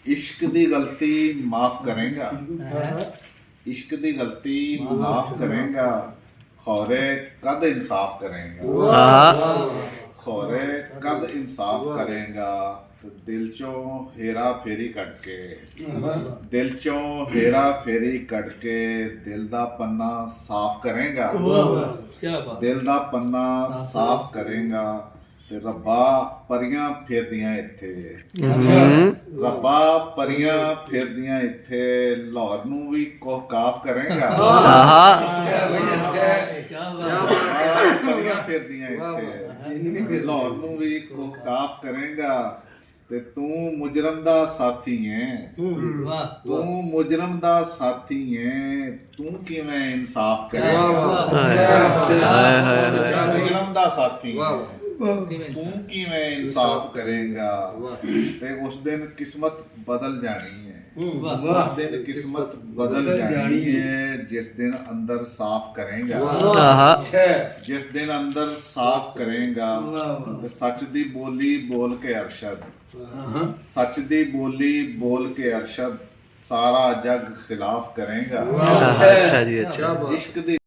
इश्क दी गलती माफ करेगा, इश्क दी गलती माफ करेगा, खौरे कद इंसाफ करेगा, खौरे कद इंसाफ करेगा। तो दिल चों हेरा फेरी कट के, दिल चों हेरा फेरी कट के दिल दा पन्ना साफ करेगा, दिल दा पन्ना साफ करेगा। ते रब्बा परियां फिरदियां इत्थे, रब्बा परियां फिरदियां इत्थे लाहौर नूं भी कोह काफ करेगा, परियां फिरदियां इत्थे लाहौर नूं भी कोह काफ करेगा। ते तू मुजरम दा साथी है, तू मुजरम दा साथी है, तू किवें इंसाफ करेगा, मुजरम दा साथी है तू किवें इंसाफ करेगा। ते उस दिन किस्मत बदल जानी है, उस दिन किस्मत बदल जानी है जिस दिन अंदर साफ करेगा, जिस दिन अंदर साफ करेगा। ते सच दी बोली बोल के अरशद, सच दी बोली बोल के अरशद सारा जग खिलाफ करेगा। अच्छा जी, अच्छा। इश्क दी